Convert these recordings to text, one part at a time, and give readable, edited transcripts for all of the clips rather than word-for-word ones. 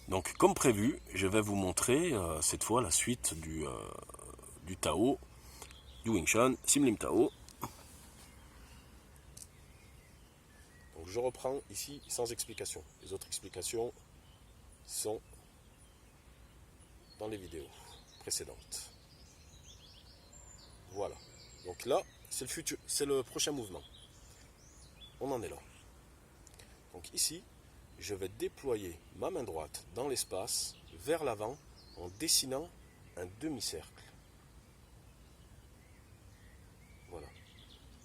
Donc comme prévu, je vais vous montrer cette fois la suite du Tao, du Wing Chun, Sim Lim Tao. Donc je reprends ici sans explication. Les autres explications sont dans les vidéos précédentes. Voilà. Donc là, c'est le prochain mouvement. On en est là. Donc ici, je vais déployer ma main droite dans l'espace vers l'avant en dessinant un demi-cercle. Voilà.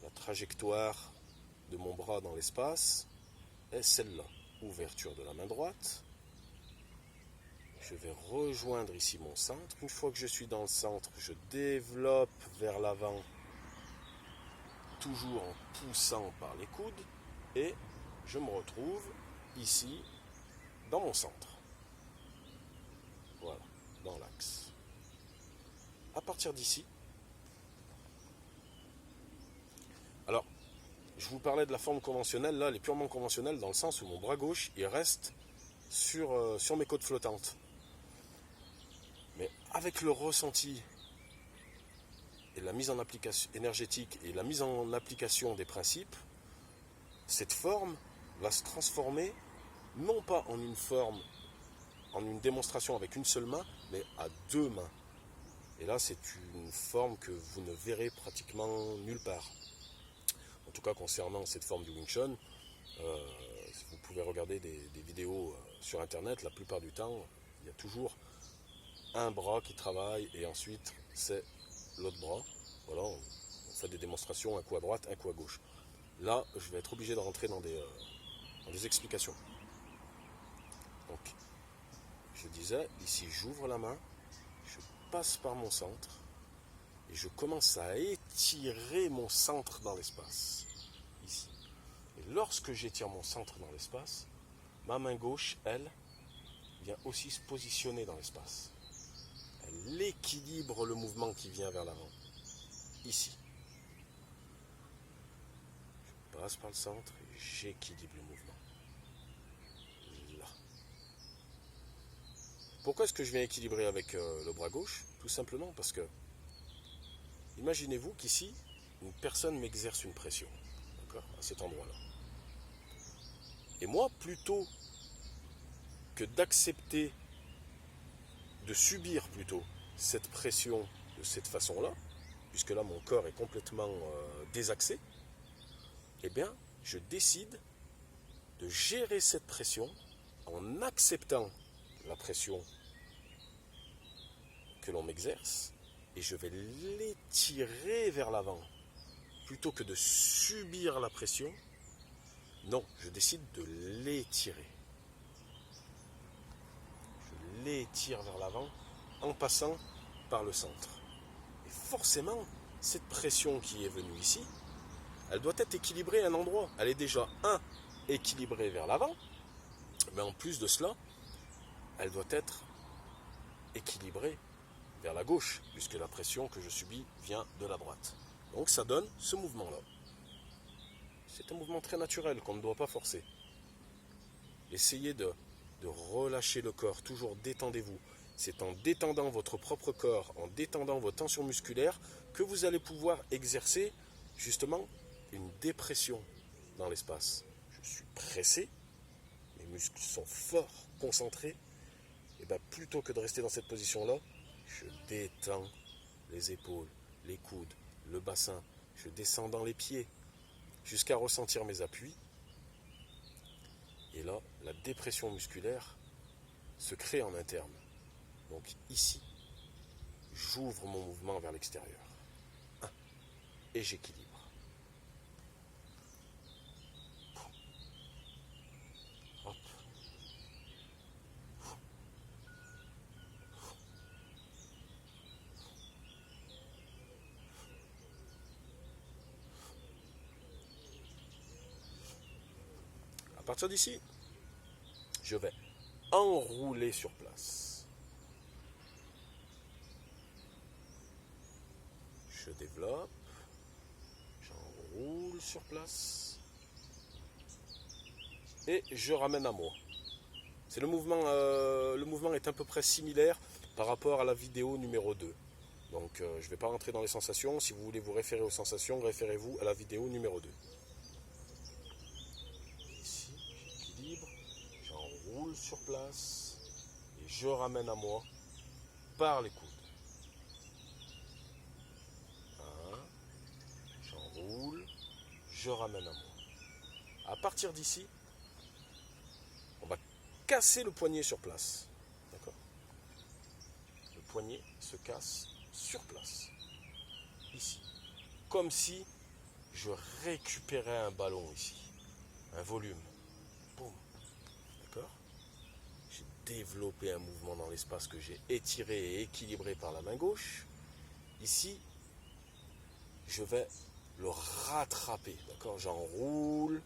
La trajectoire de mon bras dans l'espace est celle-là. Ouverture de la main droite. Je vais rejoindre ici mon centre. Une fois que je suis dans le centre, je développe vers l'avant, toujours en poussant par les coudes. Et je me retrouve ici, dans mon centre. Voilà, dans l'axe. À partir d'ici, alors, je vous parlais de la forme conventionnelle, là, elle est purement conventionnelle dans le sens où mon bras gauche, il reste sur mes côtes flottantes. Mais avec le ressenti et la mise en application énergétique et la mise en application des principes, cette forme va se transformer non pas en une forme, en une démonstration avec une seule main, mais à deux mains. Et là, c'est une forme que vous ne verrez pratiquement nulle part. En tout cas, concernant cette forme du Wing Chun, vous pouvez regarder des vidéos sur Internet, la plupart du temps, il y a toujours un bras qui travaille et ensuite c'est l'autre bras. Voilà, on fait des démonstrations, un coup à droite, un coup à gauche. Là, je vais être obligé de rentrer dans des explications. Donc, je disais, ici j'ouvre la main, je passe par mon centre et je commence à étirer mon centre dans l'espace. Ici. Et lorsque j'étire mon centre dans l'espace, ma main gauche, elle, vient aussi se positionner dans l'espace. Elle équilibre le mouvement qui vient vers l'avant. Ici. Je passe par le centre et j'équilibre le mouvement. Là. Pourquoi est-ce que je viens équilibrer avec le bras gauche? Tout simplement parce que, imaginez-vous qu'ici, une personne m'exerce une pression, d'accord, à cet endroit-là. Et moi, plutôt que d'accepter, de subir plutôt cette pression de cette façon-là, puisque là mon corps est complètement désaxé, eh bien, je décide de gérer cette pression en acceptant la pression que l'on m'exerce et je vais l'étirer vers l'avant. Plutôt que de subir la pression, non, je décide de l'étirer. Je l'étire vers l'avant en passant par le centre. Et forcément, cette pression qui est venue ici, elle doit être équilibrée à un endroit. Elle est déjà, équilibrée vers l'avant, mais en plus de cela, elle doit être équilibrée vers la gauche, puisque la pression que je subis vient de la droite. Donc ça donne ce mouvement-là. C'est un mouvement très naturel qu'on ne doit pas forcer. Essayez de relâcher le corps, toujours détendez-vous. C'est en détendant votre propre corps, en détendant vos tensions musculaires, que vous allez pouvoir exercer justement une dépression dans l'espace. Je suis pressé, mes muscles sont forts, concentrés, et bien plutôt que de rester dans cette position-là, je détends les épaules, les coudes, le bassin, je descends dans les pieds, jusqu'à ressentir mes appuis. Et là, la dépression musculaire se crée en interne. Donc ici, j'ouvre mon mouvement vers l'extérieur. Et j'équilibre. Hop. À partir d'ici, je vais enrouler sur place. Je développe, j'enroule sur place et je ramène à moi. C'est le mouvement est à peu près similaire par rapport à la vidéo numéro 2. Donc je ne vais pas rentrer dans les sensations. Si vous voulez vous référer aux sensations, référez-vous à la vidéo numéro 2. Ici, j'équilibre, j'enroule sur place et je ramène à moi par les coudes. J'enroule, je ramène à moi. À partir d'ici, on va casser le poignet sur place. D'accord ? Le poignet se casse sur place. Ici. Comme si je récupérais un ballon ici. Un volume. Boum. D'accord ? J'ai développé un mouvement dans l'espace que j'ai étiré et équilibré par la main gauche. Ici, je vais le rattraper. D'accord ? J'enroule,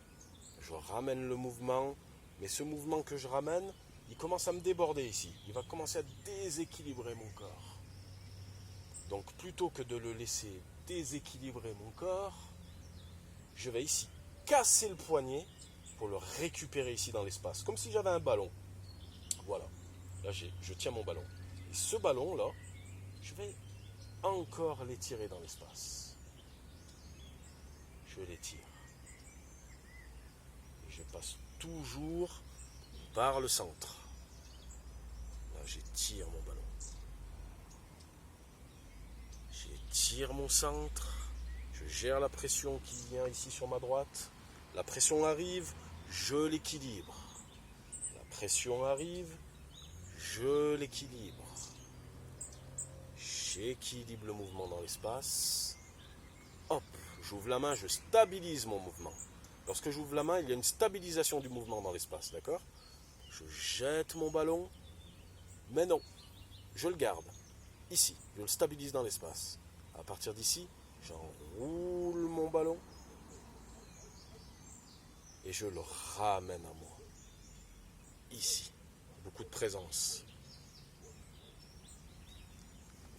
je ramène le mouvement. Mais ce mouvement que je ramène, il commence à me déborder ici. Il va commencer à déséquilibrer mon corps. Donc plutôt que de le laisser déséquilibrer mon corps, je vais ici casser le poignet pour le récupérer ici dans l'espace. Comme si j'avais un ballon. Voilà. Là, je tiens mon ballon. Et ce ballon-là, je vais encore l'étirer dans l'espace. Je l'étire. Et je passe toujours par le centre. Là, j'étire mon ballon. J'étire mon centre. Je gère la pression qui vient ici sur ma droite. La pression arrive, je l'équilibre. La pression arrive, je l'équilibre. J'équilibre le mouvement dans l'espace. Hop, j'ouvre la main, je stabilise mon mouvement. Lorsque j'ouvre la main, il y a une stabilisation du mouvement dans l'espace, d'accord ? Je jette mon ballon, mais non, je le garde. Ici, je le stabilise dans l'espace. À partir d'ici, j'enroule mon ballon et je le ramène à moi. Ici, beaucoup de présence.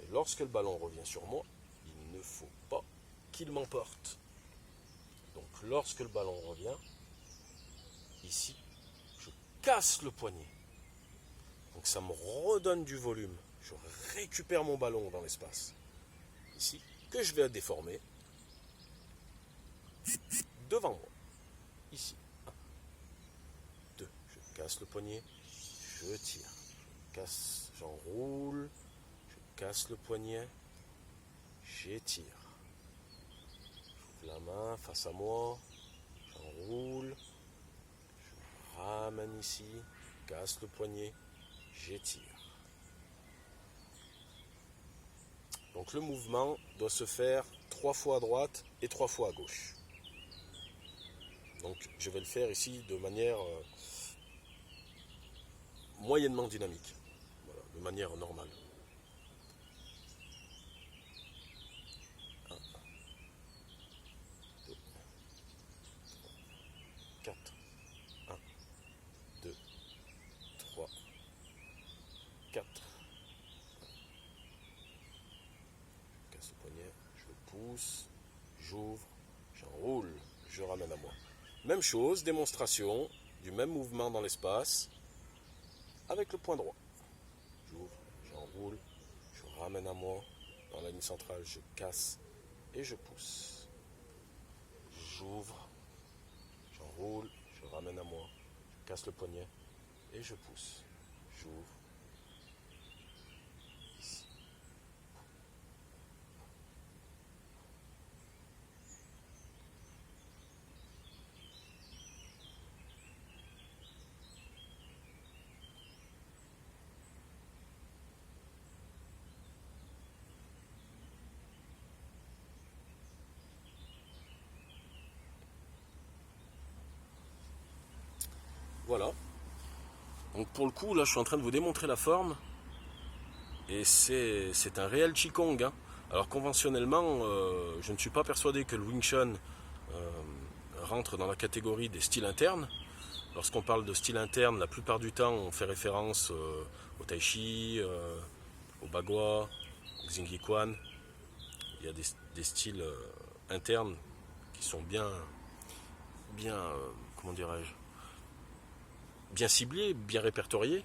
Et lorsque le ballon revient sur moi, il ne faut pas qu'il m'emporte. Donc lorsque le ballon revient, ici, je casse le poignet. Donc ça me redonne du volume. Je récupère mon ballon dans l'espace. Ici, que je vais déformer devant moi. Ici. 1, 2. Je casse le poignet. Je tire. Je casse, j'enroule. Je casse le poignet. J'étire. J'ouvre la main face à moi. J'enroule. Je ramène ici. Je casse le poignet. J'étire. Donc le mouvement doit se faire 3 fois à droite et 3 fois à gauche. Donc je vais le faire ici de manière moyennement dynamique. Voilà, de manière normale. 1, 2, 4. 1, 2, 3, 4. Je casse le poignet, je pousse, j'ouvre, j'enroule, je ramène à moi. Même chose, démonstration du même mouvement dans l'espace avec le point droit. J'ouvre, j'enroule, je ramène à moi. Dans la ligne centrale, je casse et je pousse. J'ouvre, j'enroule, je ramène à moi. Je casse le poignet et je pousse. J'ouvre. Ici. Voilà. Donc pour le coup, là, je suis en train de vous démontrer la forme. Et c'est un réel Qigong. Hein. Alors conventionnellement, je ne suis pas persuadé que le Wing Chun rentre dans la catégorie des styles internes. Lorsqu'on parle de style interne, la plupart du temps, on fait référence au Tai Chi, au Bagua, au Xingyi Quan. Il y a des styles internes qui sont bien comment dirais-je, bien ciblé, bien répertorié.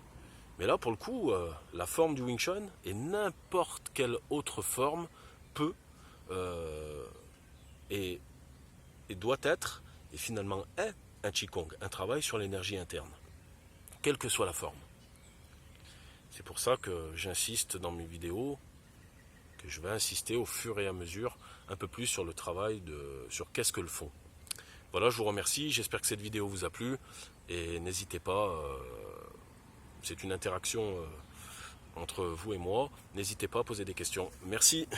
Mais là, pour le coup, la forme du Wing Chun et n'importe quelle autre forme peut et, et doit être, et finalement est, un Qigong, un travail sur l'énergie interne, quelle que soit la forme. C'est pour ça que j'insiste dans mes vidéos, que je vais insister au fur et à mesure un peu plus sur le travail, sur qu'est-ce que le fond. Voilà, je vous remercie, j'espère que cette vidéo vous a plu, et n'hésitez pas, c'est une interaction entre vous et moi, n'hésitez pas à poser des questions. Merci.